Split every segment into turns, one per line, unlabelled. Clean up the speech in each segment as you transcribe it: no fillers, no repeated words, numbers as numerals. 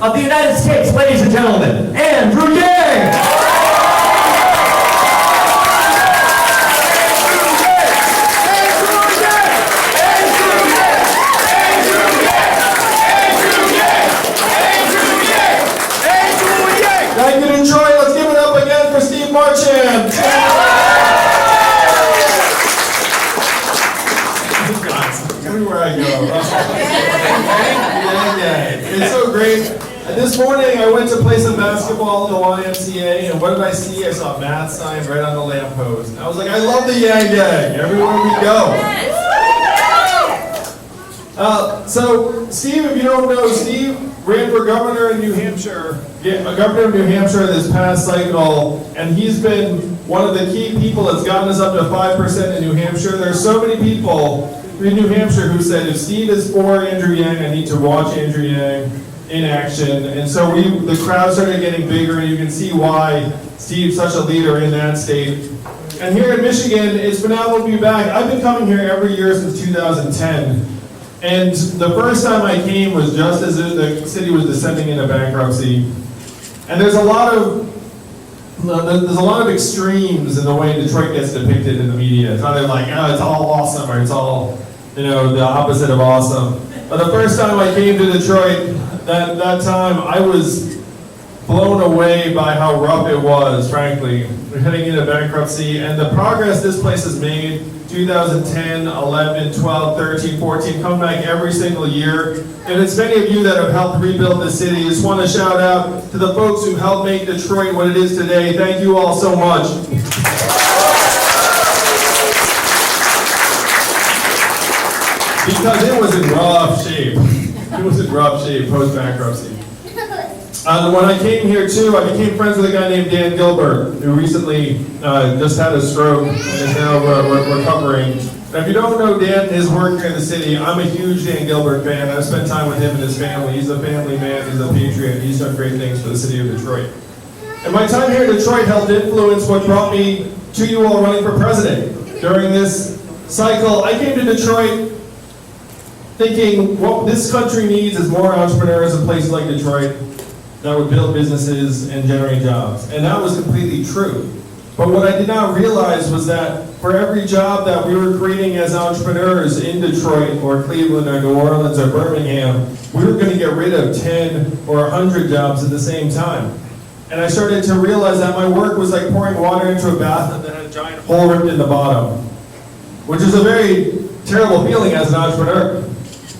of the United States, ladies and gentlemen, Andrew Yang!
Thank you, Detroit. Let's give it up again for Steve Marchand. Everywhere I go. It's so great. This morning I went to play some basketball in the YMCA, and what did I see? I saw Matt sign right on the lamppost. And I was like, I love the Yang Gang everywhere we go. So Steve, if you don't know, Steve ran for governor in New Hampshire, governor of New Hampshire this past cycle, and he's been one of the key people that's gotten us up to 5% in New Hampshire. There are so many people in New Hampshire who said, if Steve is for Andrew Yang, I need to watch Andrew Yang in action. And so the crowd started getting bigger, and you can see why Steve's such a leader in that state. And here in Michigan, it's phenomenal to be back. I've been coming here every year since 2010. And the first time I came was just as the city was descending into bankruptcy. And there's a lot of extremes in the way Detroit gets depicted in the media. It's either like, oh, it's all awesome, or it's all, the opposite of awesome. But the first time I came to Detroit, that time I was blown away by how rough it was, frankly. We're heading into bankruptcy, and the progress this place has made, 2010, 11, 12, 13, 14, come back every single year. And it's many of you that have helped rebuild the city. I just want to shout out to the folks who helped make Detroit what it is today. Thank you all so much. Because it was in rough shape. It was in rough shape post-bankruptcy. When I came here too, I became friends with a guy named Dan Gilbert, who recently just had a stroke and is now recovering. Now, if you don't know Dan and his work here in the city, I'm a huge Dan Gilbert fan. I've spent time with him and his family. He's a family man, he's a patriot, he's done great things for the city of Detroit. And my time here in Detroit helped influence what brought me to you all running for president. During this cycle, I came to Detroit thinking what this country needs is more entrepreneurs in places like Detroit that would build businesses and generate jobs. And that was completely true. But what I did not realize was that for every job that we were creating as entrepreneurs in Detroit or Cleveland or New Orleans or Birmingham, we were going to get rid of 10 or 100 jobs at the same time. And I started to realize that my work was like pouring water into a bathtub that had a giant hole ripped in the bottom, which is a very terrible feeling as an entrepreneur.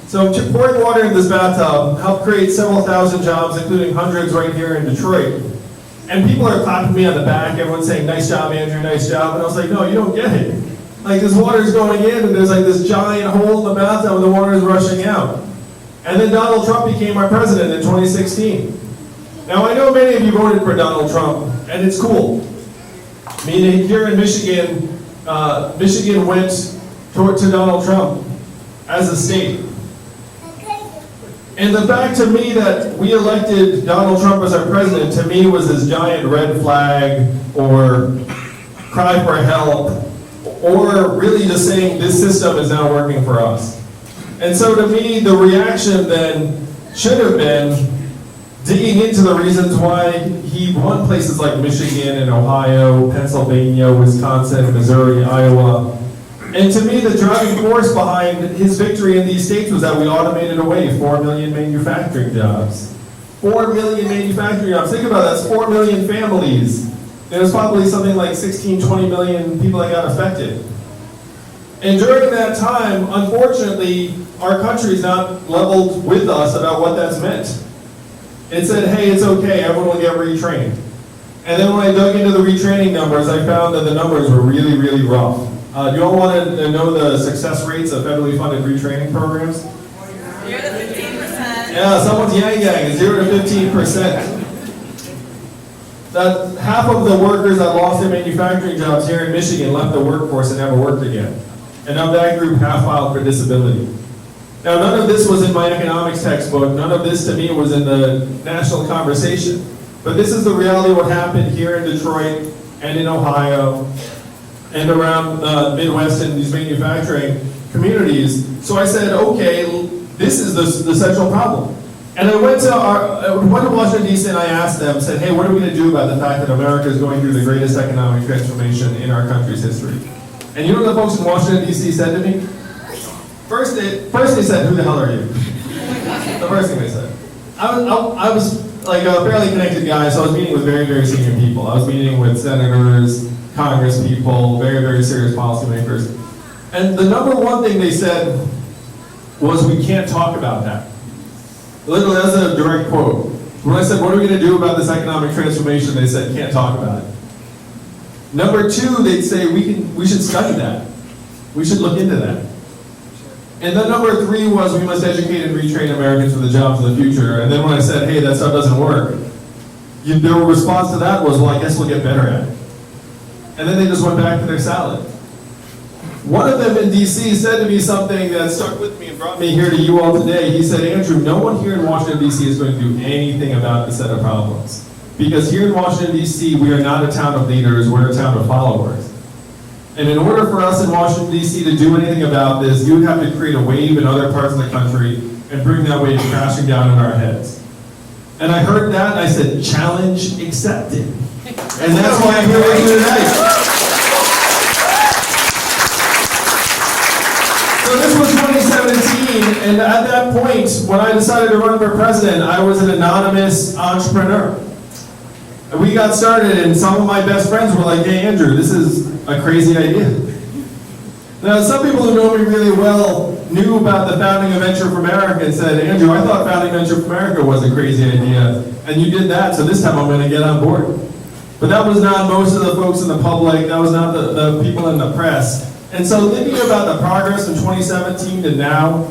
So pouring water in this bathtub helped create several thousand jobs, including hundreds right here in Detroit. And people are clapping me on the back, everyone's saying, nice job, Andrew, nice job. And I was like, no, you don't get it. Like, this water's going in, and there's like this giant hole in the bathtub, and the water is rushing out. And then Donald Trump became our president in 2016. Now, I know many of you voted for Donald Trump, and it's cool. I mean, here in Michigan, Michigan went to Donald Trump as a state. And the fact to me that we elected Donald Trump as our president, to me, was this giant red flag or cry for help, or really just saying this system is not working for us. And so to me, the reaction then should have been digging into the reasons why he won places like Michigan and Ohio, Pennsylvania, Wisconsin, Missouri, Iowa. And to me, the driving force behind his victory in these states was that we automated away 4 million manufacturing jobs. 4 million manufacturing jobs. Think about that, that's 4 million families. There's probably something like 16, 20 million people that got affected. And during that time, unfortunately, our country's not leveled with us about what that's meant. It said, hey, it's okay, everyone will get retrained. And then when I dug into the retraining numbers, I found that the numbers were really, really rough. Do you all want to know the success rates of federally funded retraining programs?
0 to 15%.
Yeah, someone's yang yang, 0 to 15%. That half of the workers that lost their manufacturing jobs here in Michigan left the workforce and never worked again. And of that group, half filed for disability. Now, none of this was in my economics textbook. None of this, to me, was in the national conversation. But this is the reality of what happened here in Detroit and in Ohio and around the Midwest and these manufacturing communities. So I said, okay, this is the central problem. And I went to Washington, D.C., and I asked them, said, hey, what are we going to do about the fact that America is going through the greatest economic transformation in our country's history? And you know what the folks in Washington, D.C. said to me? First they said, who the hell are you? The first thing they said. I was like a fairly connected guy, so I was meeting with very, very senior people. I was meeting with senators, Congress people, very, very serious policymakers. And the number one thing they said was, we can't talk about that. Literally, that's a direct quote. When I said, what are we going to do about this economic transformation? They said, can't talk about it. Number two, they'd say, we should study that. We should look into that. And then number three was, we must educate and retrain Americans for the jobs of the future. And then when I said, hey, that stuff doesn't work, their response to that was, well, I guess we'll get better at it. And then they just went back to their salad. One of them in D.C. said to me something that stuck with me and brought me here to you all today. He said, Andrew, no one here in Washington, D.C. is going to do anything about this set of problems. Because here in Washington, D.C., we are not a town of leaders, we're a town of followers. And in order for us in Washington, D.C. to do anything about this, you would have to create a wave in other parts of the country and bring that wave crashing down on our heads. And I heard that and I said, challenge accepted. And that's why I'm here with you tonight. So this was 2017, and at that point, when I decided to run for president, I was an anonymous entrepreneur. We got started, and some of my best friends were like, hey, Andrew, this is a crazy idea. Now, some people who know me really well knew about the founding of Venture for America and said, Andrew, I thought founding Venture for America was a crazy idea, and you did that, so this time I'm going to get on board. But that was not most of the folks in the public, that was not the people in the press. And so thinking about the progress from 2017 to now,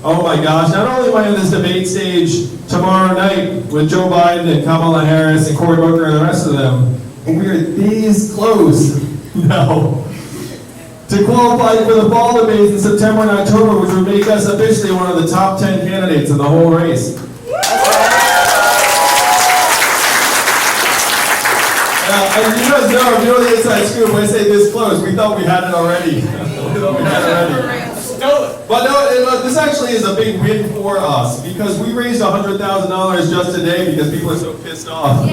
oh my gosh, not only am I on this debate stage tomorrow night with Joe Biden and Kamala Harris and Cory Booker and the rest of them, but we are days close now to qualify for the fall debates in September and October, which would make us officially one of the top 10 candidates in the whole race. And you guys know the inside scoop, when I say this close, we thought we had it already. But no, this actually is a big win for us, because we raised $100,000 just today because people are so pissed off.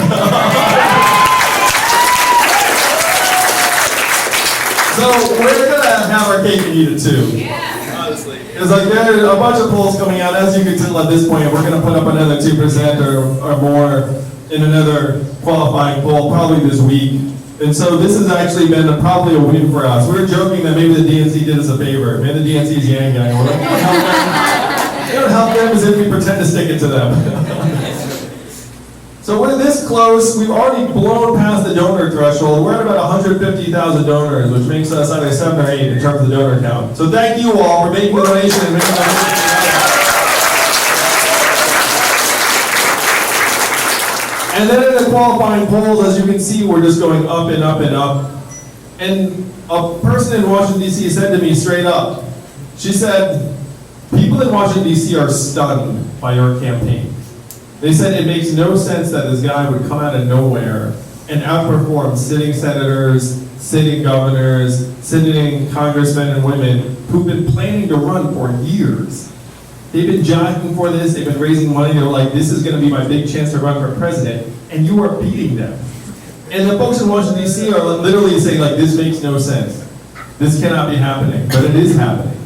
So we're going to have our cake and eat it too. Honestly. It's like there are a bunch of polls coming out, as you can tell at this point, we're going to put up another 2% or more in another qualifying poll probably this week. And so this has actually been probably a win for us. We were joking that maybe the DNC did us a favor. Maybe the DNC's Yang Gang. We don't help them as if we pretend to stick it to them. So we're this close. We've already blown past the donor threshold. We're at about 150,000 donors, which makes us either 7 or 8 in terms of donor count. So thank you all for making the donation and making the And then in the qualifying polls, as you can see, we're just going up and up and up. And a person in Washington, D.C. said to me straight up, she said, people in Washington, D.C. are stunned by your campaign. They said it makes no sense that this guy would come out of nowhere and outperform sitting senators, sitting governors, sitting congressmen and women who've been planning to run for years. They've been jockeying for this, they've been raising money, they're like, this is going to be my big chance to run for president, and you are beating them. And the folks in Washington, D.C. are literally saying, like, this makes no sense. This cannot be happening, but it is happening.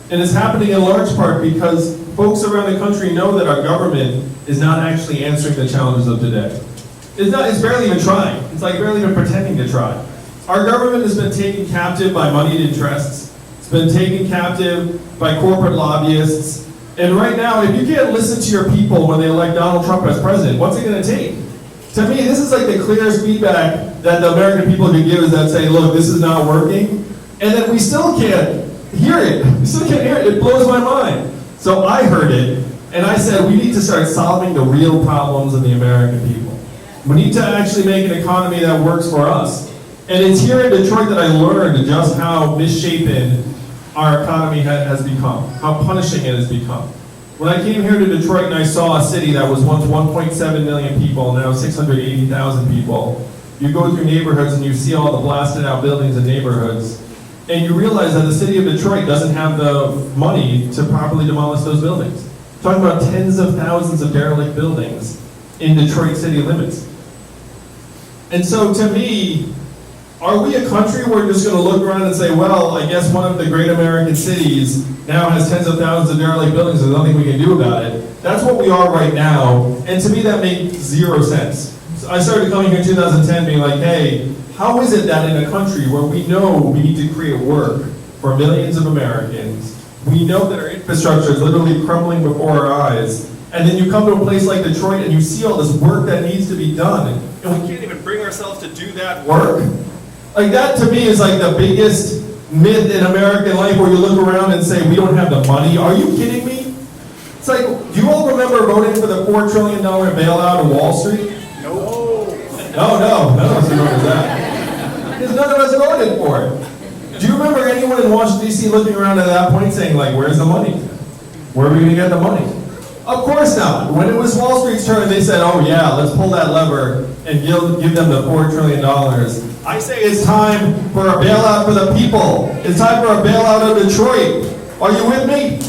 And it's happening in large part because folks around the country know that our government is not actually answering the challenges of today. It's barely even trying. It's like barely even pretending to try. Our government has been taken captive by moneyed interests. It's been taken captive by corporate lobbyists. And right now, if you can't listen to your people when they elect Donald Trump as president, what's it going to take? To me, this is like the clearest feedback that the American people can give, is that say, look, this is not working. And then we still can't hear it. We still can't hear it. It blows my mind. So I heard it, and I said, we need to start solving the real problems of the American people. We need to actually make an economy that works for us. And it's here in Detroit that I learned just how misshapen our economy has become, how punishing it has become. When I came here to Detroit and I saw a city that was once 1.7 million people, now 680,000 people, you go through neighborhoods and you see all the blasted out buildings in neighborhoods, and you realize that the city of Detroit doesn't have the money to properly demolish those buildings. Talking about tens of thousands of derelict buildings in Detroit city limits. And so to me, are we a country where we're just going to look around and say, well, I guess one of the great American cities now has tens of thousands of derelict buildings and there's nothing we can do about it? That's what we are right now, and to me that makes zero sense. So I started coming here in 2010 being like, hey, how is it that in a country where we know we need to create work for millions of Americans, we know that our infrastructure is literally crumbling before our eyes, and then you come to a place like Detroit and you see all this work that needs to be done, and we can't even bring ourselves to do that work? Like, that to me is like the biggest myth in American life, where you look around and say, we don't have the money. Are you kidding me? It's like, do you all remember voting for the $4 trillion bailout of Wall Street? No. No, none of us remember that. Because none of us voted for it. Do you remember anyone in Washington, D.C. looking around at that point saying, like, where's the money? Where are we going to get the money? Of course not. When it was Wall Street's turn, they said, oh yeah, let's pull that lever and give them the $4 trillion. I say it's time for a bailout for the people. It's time for a bailout of Detroit. Are you with me?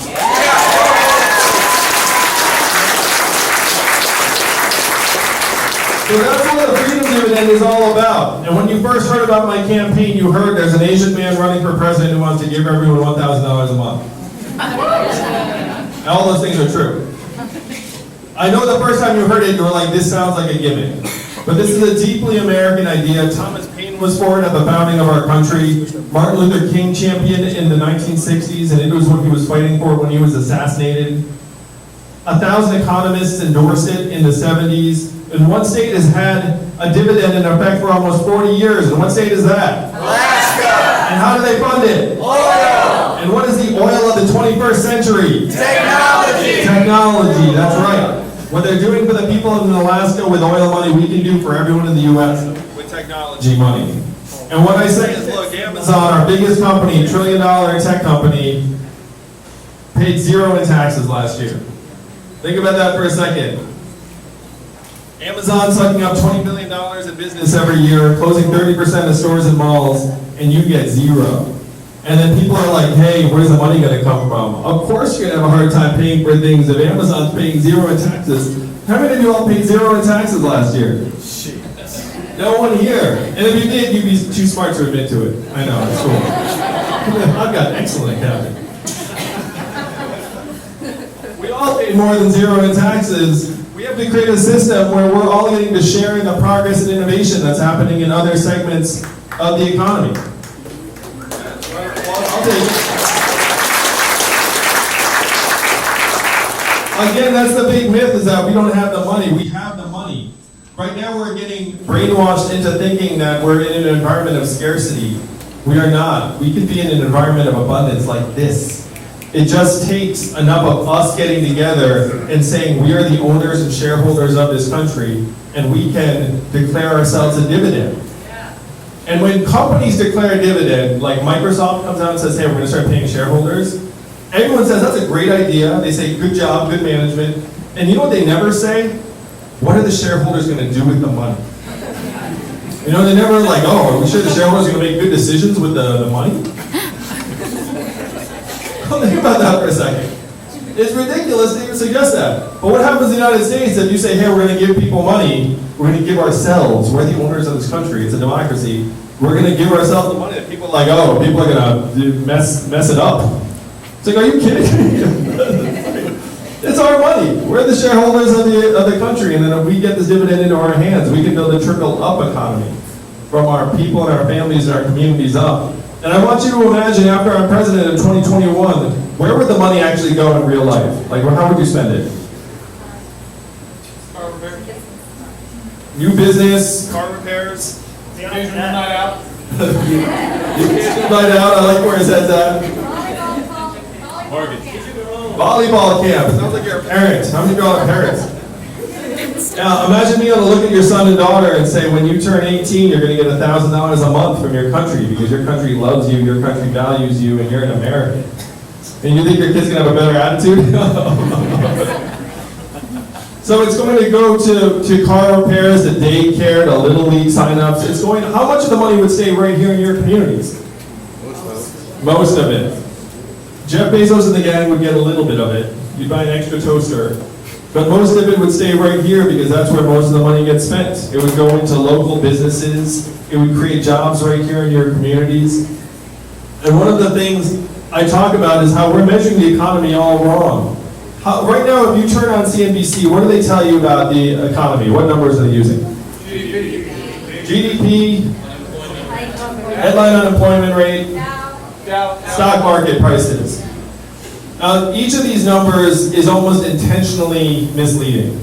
So that's what the freedom dividend is all about. And when you first heard about my campaign, you heard there's an Asian man running for president who wants to give everyone $1,000 a month. And all those things are true. I know the first time you heard it, you were like, this sounds like a gimmick. But this is a deeply American idea. Thomas Paine was for it at the founding of our country. Martin Luther King championed it in the 1960s, and it was what he was fighting for when he was assassinated. 1,000 economists endorsed it in the 70s. And one state has had a dividend in effect for almost 40 years. And what state is that?
Alaska!
And how do they fund it?
Oil!
And what is the oil of the 21st century?
Technology!
Technology, that's right. What they're doing for the people in Alaska with oil money, we can do for everyone in the U.S. with technology money. And what I say is, look, Amazon, our biggest company, $1 trillion tech company, paid zero in taxes last year. Think about that for a second. Amazon sucking up $20 billion in business every year, closing 30% of stores and malls, and you get zero. And then people are like, hey, where's the money going to come from? Of course you're going to have a hard time paying for things if Amazon's paying zero in taxes. How many of you all paid zero in taxes last year? No one here. And if you did, you'd be too smart to admit to it. I know, it's cool. I've got excellent accounting. We all pay more than zero in taxes. We have to create a system where we're all getting to share in the progress and innovation that's happening in other segments of the economy. I'll take it. Again, that's the big myth, is that we don't have the money. We have the money. Right now we're getting brainwashed into thinking that we're in an environment of scarcity. We are not. We could be in an environment of abundance like this. It just takes enough of us getting together and saying we are the owners and shareholders of this country, and we can declare ourselves a dividend. And when companies declare a dividend, like Microsoft comes out and says, hey, we're going to start paying shareholders, everyone says that's a great idea. They say, good job, good management. And you know what they never say? What are the shareholders going to do with the money? You know, they never like, oh, are we sure the shareholders are going to make good decisions with the money? Think about that for a second. It's ridiculous to even suggest that. But what happens in the United States if you say, hey, we're going to give people money, we're going to give ourselves, we're the owners of this country, it's a democracy, we're going to give ourselves the money, and people are like, oh, people are going to mess it up. It's like, are you kidding me? It's our money. We're the shareholders of the country, and then if we get this dividend into our hands, we can build a trickle-up economy from our people and our families and our communities up. And I want you to imagine, after I'm president in 2021, where would the money actually go in real life? Like, how would you spend it?
Car repair.
New business, car repairs.
The occasional night out.
The occasional night out, I like where his head's at.
Mortgage.
Volleyball camp. It sounds like you're a parent. How many of y'all are parents? Now, imagine being able to look at your son and daughter and say, when you turn 18, you're going to get $1,000 a month from your country because your country loves you, your country values you, and you're an American. And you think your kid's going to have a better attitude? So it's going to go to car repairs, to daycare, to Little League signups. It's going. How much of the money would stay right here in your communities? Most of it. Jeff Bezos and the gang would get a little bit of it. You'd buy an extra toaster. But most of it would stay right here because that's where most of the money gets spent. It would go into local businesses. It would create jobs right here in your communities. And one of the things I talk about is how we're measuring the economy all wrong. Right now, if you turn on CNBC, what do they tell you about the economy? What numbers are they using? GDP, headline unemployment rate, stock market prices. Now, each of these numbers is almost intentionally misleading.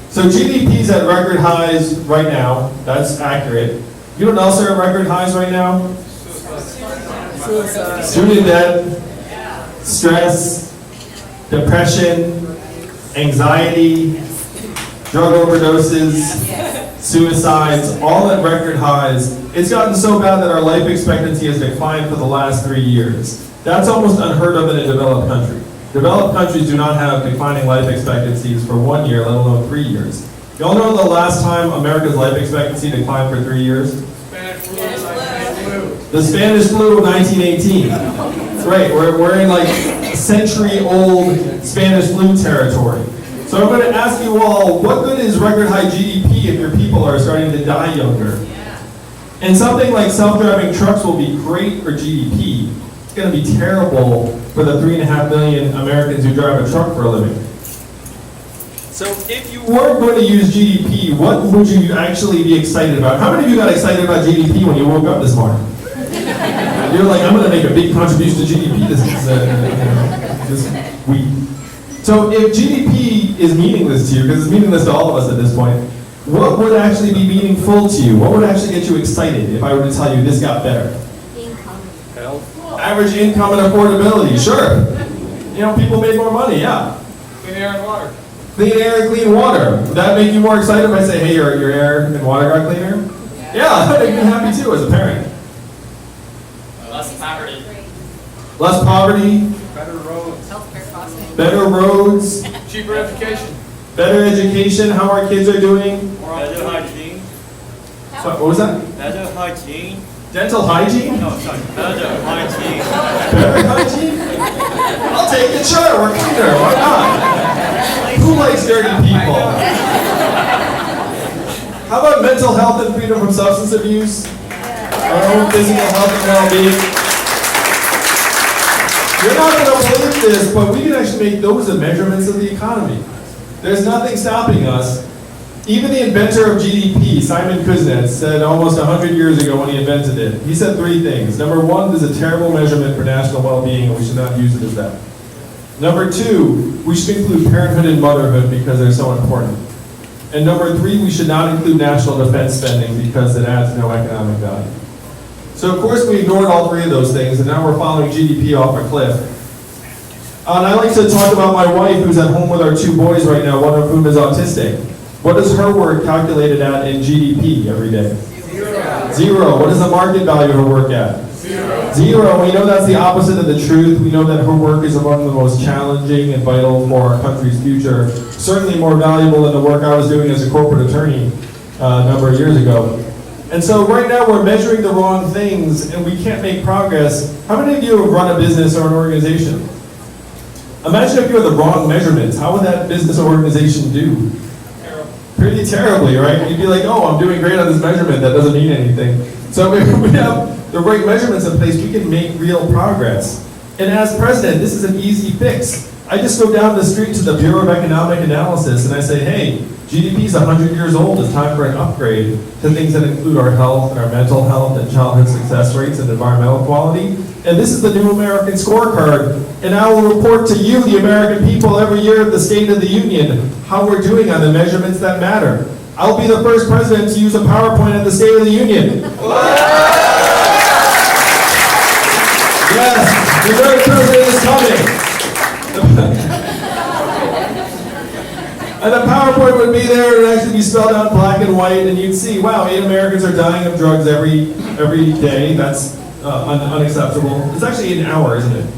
So GDP is at record highs right now. That's accurate. You know what else are at record highs right now? Student debt, stress, depression, anxiety, drug overdoses, suicides, all at record highs. It's gotten so bad that our life expectancy has declined for the last 3 years. That's almost unheard of in a developed country. Developed countries do not have declining life expectancies for 1 year, let alone 3 years. Y'all know the last time America's life expectancy declined for 3 years? The Spanish flu of 1918. That's right, we're in like century-old Spanish flu territory. So I'm going to ask you all, what good is record high GDP if your people are starting to die younger? And something like self-driving trucks will be great for GDP. It's going to be terrible for the 3.5 million Americans who drive a truck for a living. So if you weren't going to use GDP, what would you actually be excited about? How many of you got excited about GDP when you woke up this morning? You're like, I'm going to make a big contribution to GDP this week. So if GDP is meaningless to you, because it's meaningless to all of us at this point, what would actually be meaningful to you? What would actually get you excited if I were to tell you this got better?
Income.
Average income and affordability, sure. You know, people made more money, yeah.
Clean air and water.
Clean air and clean water. Would that make you more excited if I say, hey, your air and water got cleaner? Yeah, that would make me happy too as a parent.
Less poverty.
Less poverty,
Better roads.
Healthcare costs.
better roads,
Cheaper education.
better education, how our kids are doing.
Better hygiene.
So, what was that?
Better hygiene.
Dental hygiene?
No, sorry. Better hygiene.
Better hygiene? I'll take it, sure, we're cleaner, why not? Who likes dirty people? How about mental health and freedom from substance abuse? Our own physical health and well-being? You're not going to believe this, but we can actually make those the measurements of the economy. There's nothing stopping us. Even the inventor of GDP, Simon Kuznets, said almost 100 years ago when he invented it, he said 3 things. Number 1, there's a terrible measurement for national well-being, and we should not use it as that. Number 2, we should include parenthood and motherhood because they're so important. And number 3, we should not include national defense spending because it adds no economic value. So of course we ignored all 3 of those things, and now we're following GDP off a cliff. And I like to talk about my wife who's at home with our 2 boys right now, one of whom is autistic. What is her work calculated at in GDP every day? 0. What is the market value of her work at? 0. We know that's the opposite of the truth. We know that her work is among the most challenging and vital for our country's future. Certainly more valuable than the work I was doing as a corporate attorney a number of years ago. And so right now we're measuring the wrong things and we can't make progress. How many of you have run a business or an organization? Imagine if you had the wrong measurements. How would that business or organization do? Pretty terribly, right? You'd be like, oh, I'm doing great on this measurement. That doesn't mean anything. So if we have the right measurements in place, we can make real progress. And as president, this is an easy fix. I just go down the street to the Bureau of Economic Analysis and I say, hey, GDP is 100 years old. It's time for an upgrade to things that include our health and our mental health and childhood success rates and environmental quality. And this is the new American scorecard. And I will report to you, the American people, every year at the State of the Union, how we're doing on the measurements that matter. I'll be the first president to use a PowerPoint at the State of the Union. Yes, the very president is coming. And the PowerPoint would be there, it would actually be spelled out black and white, and you'd see, wow, 8 Americans are dying of drugs every day. That's unacceptable. It's actually an hour, isn't it?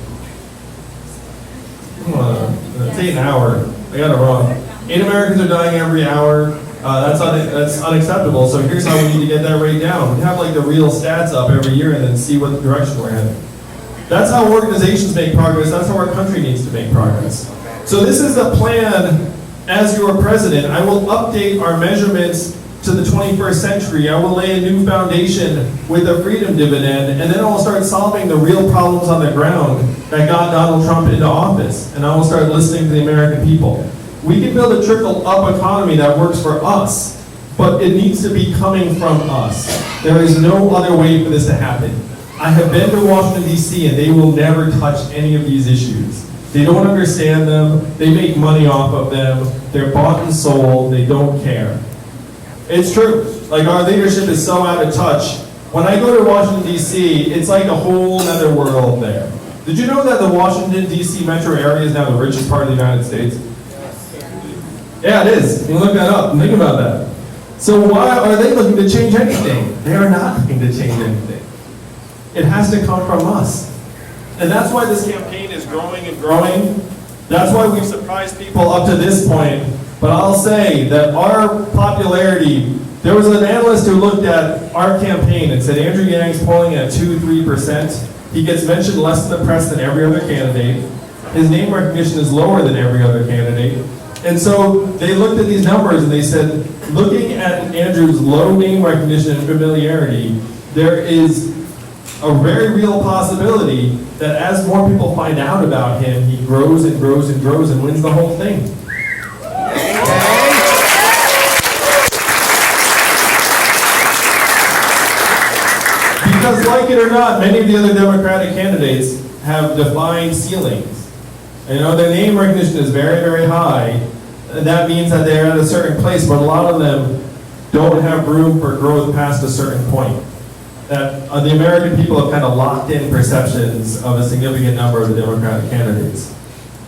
It's 8 an hour. I got it wrong. 8 Americans are dying every hour. That's unacceptable. So here's how we need to get that rate down. We have like the real stats up every year and then see what direction we're heading. That's how organizations make progress. That's how our country needs to make progress. So this is the plan as your president. I will update our measurements to the 21st century. I will lay a new foundation with the freedom dividend, and then I will start solving the real problems on the ground that got Donald Trump into office. And I will start listening to the American people. We can build a trickle-up economy that works for us, but it needs to be coming from us. There is no other way for this to happen. I have been to Washington, D.C., and they will never touch any of these issues. They don't understand them. They make money off of them. They're bought and sold. They don't care. It's true. Like, our leadership is so out of touch. When I go to Washington, D.C., it's like a whole other world there. Did you know that the Washington, D.C. metro area is now the richest part of the United States? Yeah, it is. You can look that up and think about that. So why are they looking to change anything? They are not looking to change anything. It has to come from us. And that's why this campaign is growing and growing. That's why we've surprised people up to this point. But I'll say that our popularity, there was an analyst who looked at our campaign and said Andrew Yang's polling at 2-3%. He gets mentioned less in the press than every other candidate. His name recognition is lower than every other candidate. And so they looked at these numbers and they said, looking at Andrew's low name recognition and familiarity, there is a very real possibility that as more people find out about him, he grows and grows and grows and wins the whole thing. Because like it or not, many of the other Democratic candidates have defined ceilings. You know, their name recognition is very, very high. And that means that they're at a certain place, but a lot of them don't have room for growth past a certain point. That the American people have kind of locked in perceptions of a significant number of the Democratic candidates.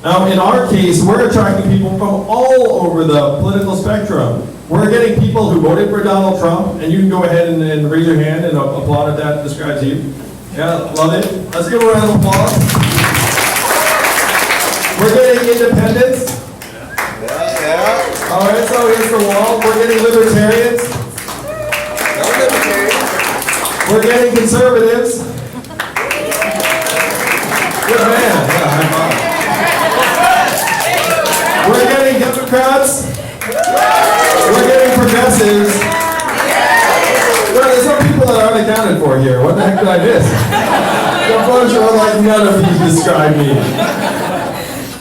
Now, in our case, we're attracting people from all over the political spectrum. We're getting people who voted for Donald Trump, and you can go ahead and raise your hand and applaud if that describes you. Yeah, love it. Let's give a round of applause. We're getting independents. Yeah. All right, so here's the wall. We're getting libertarians. No libertarians. We're getting conservatives. Good man. Yeah, high five. We're getting Democrats. We're getting progressives. Well, there's some people that aren't accounted for here. What the heck did I miss? The bunch are like, none of these describe me.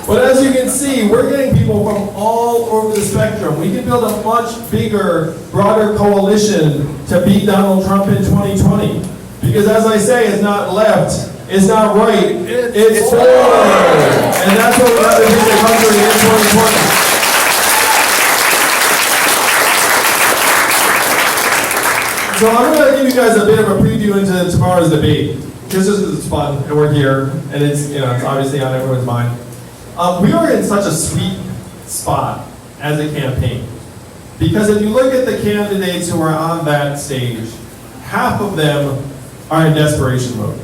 But as you can see, we're getting people from all over the spectrum. We can build a much bigger, broader coalition to beat Donald Trump in 2020. Because as I say, it's not left, it's not right, it's forward. And that's what we have to do the country in 2020. So I'm going to give you guys a bit of a preview into tomorrow's debate. Just because it's fun, and we're here, and it's, you know, it's obviously on everyone's mind. We are in such a sweet spot as a campaign. Because if you look at the candidates who are on that stage, half of them are in desperation mode.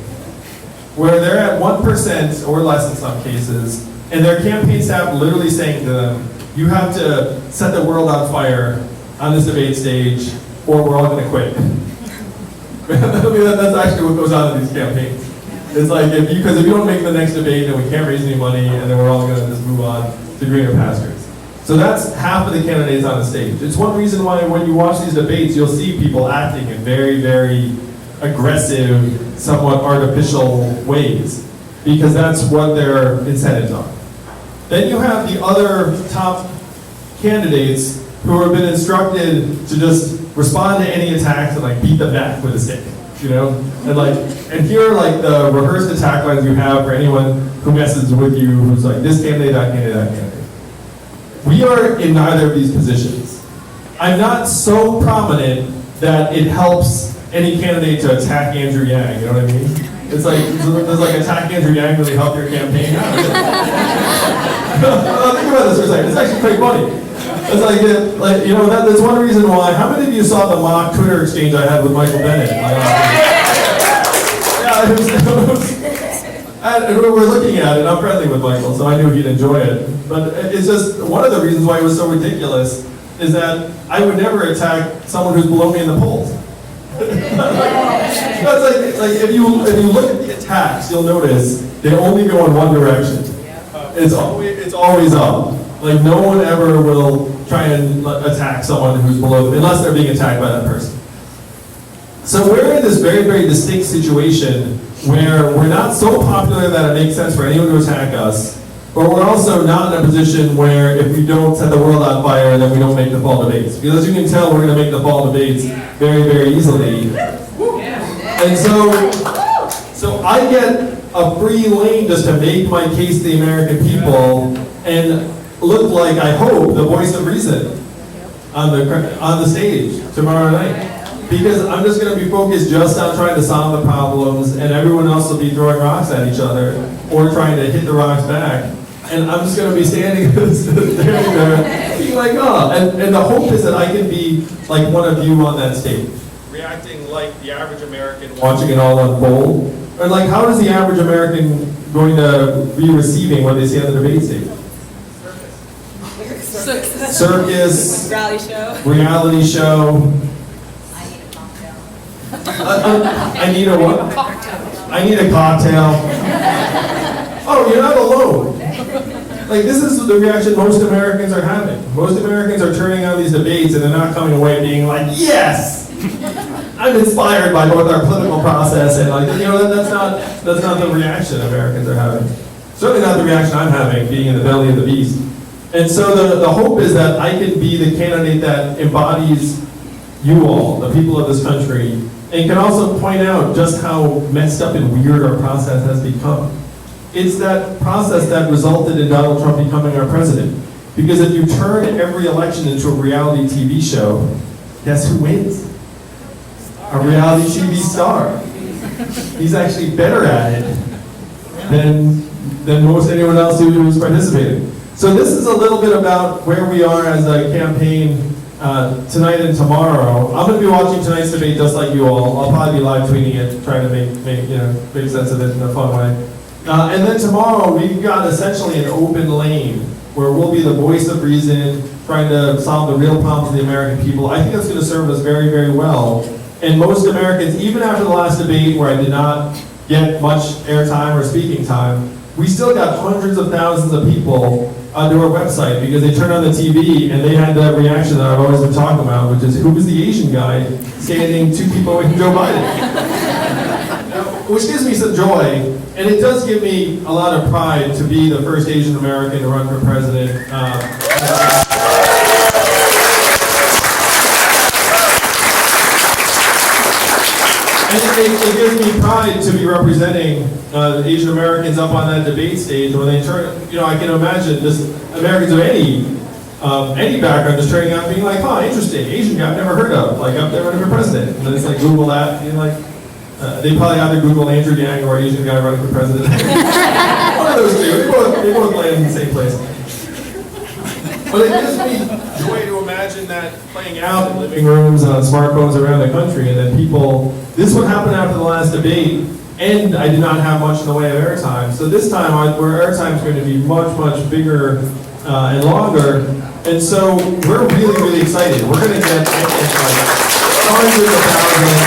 Where they're at 1% or less in some cases, and their campaign staff literally saying to them, you have to set the world on fire on this debate stage, or we're all going to quit. I mean, that's actually what goes on in these campaigns. It's like, because if you don't make the next debate, then we can't raise any money, and then we're all going to just move on to greener pastures. So that's half of the candidates on the stage. It's one reason why when you watch these debates, you'll see people acting in very, very aggressive, somewhat artificial ways, because that's what their incentives are. Then you have the other top candidates who have been instructed to just respond to any attacks and like beat them back with a stick. You know, and here are like the rehearsed attack lines you have for anyone who messes with you, who's like this candidate, that candidate, that candidate. We are in neither of these positions. I'm not so prominent that it helps any candidate to attack Andrew Yang. You know what I mean? It's like, does like attack Andrew Yang really help your campaign? No. Think about this for a second. It's actually quite funny. It's like, you know, that's one reason why. How many of you saw the mock Twitter exchange I had with Michael Bennett? Yeah, and we were looking at it. I'm friendly with Michael, so I knew he'd enjoy it. But it's just one of the reasons why it was so ridiculous is that I would never attack someone who's below me in the polls. That's like if you look at the attacks, you'll notice they only go in one direction. It's always up. Like, no one ever will try and attack someone who's below them, unless they're being attacked by that person. So we're in this very, very distinct situation where we're not so popular that it makes sense for anyone to attack us, but we're also not in a position where if we don't set the world on fire, then we don't make the fall debates. Because as you can tell, we're going to make the fall debates very, very easily. And so I get a free lane just to make my case to the American people and look like, I hope, the voice of reason on the stage tomorrow night. Because I'm just going to be focused just on trying to solve the problems, and everyone else will be throwing rocks at each other or trying to hit the rocks back. And I'm just going to be standing there being like, oh. And the hope is that I can be like one of you on that stage, reacting like the average American watching it all unfold. Or like, how is the average American going to be receiving what they see on the debate stage? Circus. Reality show. I need a what? I need a cocktail. Oh, you're not alone. Like, this is the reaction most Americans are having. Most Americans are turning on these debates and they're not coming away being like, yes! I'm inspired by both our political process and like, you know, that's not the reaction Americans are having. Certainly not the reaction I'm having, being in the belly of the beast. And so the hope is that I can be the candidate that embodies you all, the people of this country, and can also point out just how messed up and weird our process has become. It's that process that resulted in Donald Trump becoming our president. Because if you turn every election into a reality TV show, guess who wins? A reality TV star. He's actually better at it than most anyone else who's participating. So this is a little bit about where we are as a campaign tonight and tomorrow. I'm going to be watching tonight's debate just like you all. I'll probably be live tweeting it, trying to make sense of it in a fun way. And then tomorrow we've got essentially an open lane where we'll be the voice of reason, trying to solve the real problems of the American people. I think that's going to serve us very, very well. And most Americans, even after the last debate where I did not get much airtime or speaking time, we still got hundreds of thousands of people onto our website because they turned on the TV and they had that reaction that I've always been talking about, which is, who was the Asian guy standing 2 people away from Joe Biden? Which gives me some joy, and it does give me a lot of pride to be the first Asian American to run for president. And it gives me pride to be representing Asian Americans up on that debate stage when they turn. I can imagine just Americans of any background just turning out and being like, "Huh, interesting, Asian guy I've never heard of. Like, up there running for president." And then it's like Google that, and like, they probably either Google Andrew Yang or Asian guy running for president. One of those two. They both land in the same place. But it gives me joy to imagine that playing out in living rooms and on smartphones around the country, and then people. This would happen after the last debate, and I did not have much in the way of airtime. So this time, our airtime is going to be much, much bigger and longer. And so we're really, really excited. We're going to get like hundreds of thousands.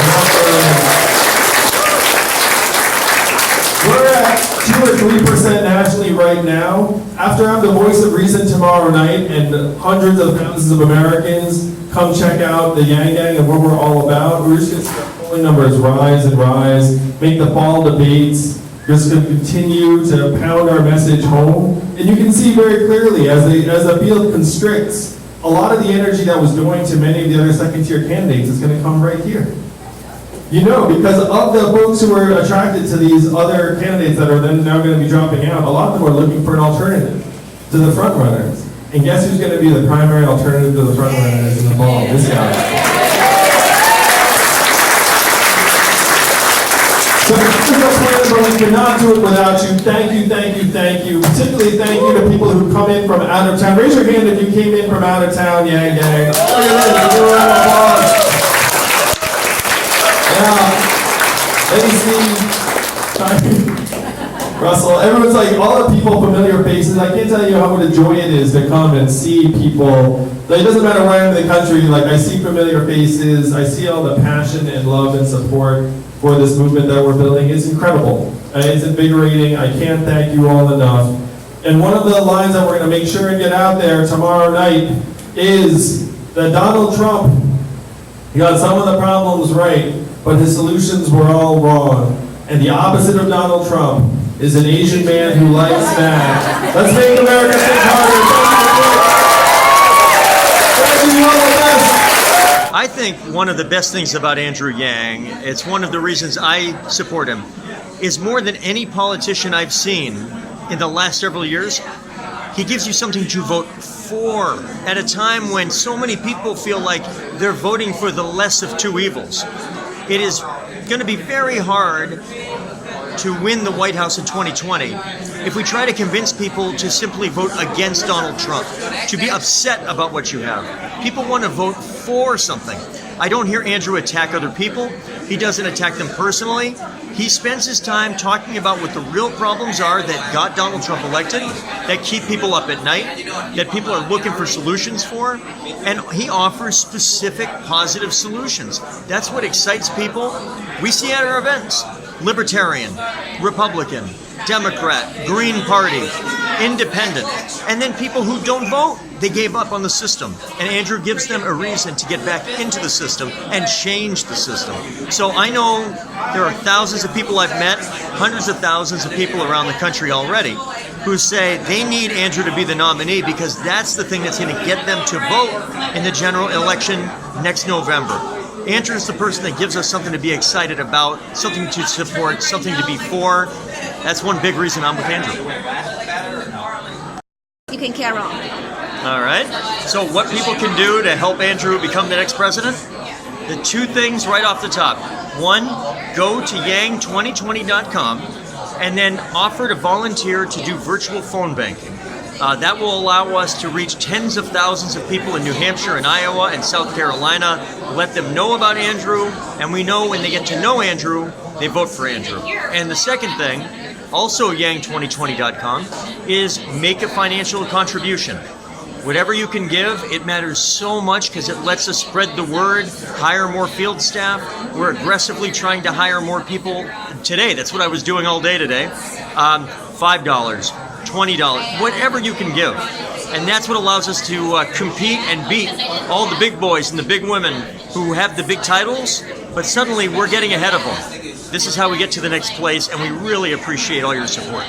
We're at 2 or 3% nationally right now. After I'm the voice of reason tomorrow night, and hundreds of thousands of Americans come check out the Yang Gang and what we're all about, we're just going to see polling numbers rise and rise, make the fall debates, just going to continue to pound our message home. And you can see very clearly as the field constricts, a lot of the energy that was going to many of the other second-tier candidates is going to come right here. Because of the folks who are attracted to these other candidates that are then now going to be dropping out, a lot of them are looking for an alternative to the front runners. And guess who's going to be the primary alternative to the front runners in the fall? This guy. So this is a plan, but we cannot do it without you. Thank you, thank you, thank you. Particularly thank you to people who come in from out of town. Raise your hand if you came in from out of town, Yang Gang. Look at this, give a round of applause. Let me see. Russell, everyone's like, all the people, familiar faces. I can't tell you how much a joy it is to come and see people. Like, it doesn't matter where I'm in the country, like, I see familiar faces, I see all the passion and love and support for this movement that we're building. It's incredible. It's invigorating. I can't thank you all enough. And one of the lines that we're going to make sure and get out there tomorrow night is that Donald Trump, he got some of the problems right, but his solutions were all wrong. And the opposite of Donald Trump is an Asian man who likes math. Let's make America think harder. Thank you all the best.
I think one of the best things about Andrew Yang, it's one of the reasons I support him, is more than any politician I've seen in the last several years, he gives you something to vote for at a time when so many people feel like they're voting for the less of two evils. It is going to be very hard to win the White House in 2020 if we try to convince people to simply vote against Donald Trump, to be upset about what you have. People want to vote for something. I don't hear Andrew attack other people. He doesn't attack them personally. He spends his time talking about what the real problems are that got Donald Trump elected, that keep people up at night, that people are looking for solutions for, and he offers specific positive solutions. That's what excites people. We see at our events, Libertarian, Republican, Democrat, Green Party, Independent, and then people who don't vote. They gave up on the system, and Andrew gives them a reason to get back into the system and change the system. So I know there are thousands of people I've met, hundreds of thousands of people around the country already, who say they need Andrew to be the nominee because that's the thing that's going to get them to vote in the general election next November. Andrew is the person that gives us something to be excited about, something to support, something to be for. That's one big reason I'm with Andrew.
You can carry on.
All right. So what people can do to help Andrew become the next president? The two things right off the top. One, go to yang2020.com and then offer to volunteer to do virtual phone banking. That will allow us to reach tens of thousands of people in New Hampshire and Iowa and South Carolina, let them know about Andrew, and we know when they get to know Andrew, they vote for Andrew. And the second thing, also yang2020.com, is make a financial contribution. Whatever you can give, it matters so much because it lets us spread the word, hire more field staff. We're aggressively trying to hire more people today. That's what I was doing all day today. $5, $20, whatever you can give. And that's what allows us to compete and beat all the big boys and the big women who have the big titles, but suddenly we're getting ahead of them. This is how we get to the next place, and we really appreciate all your support.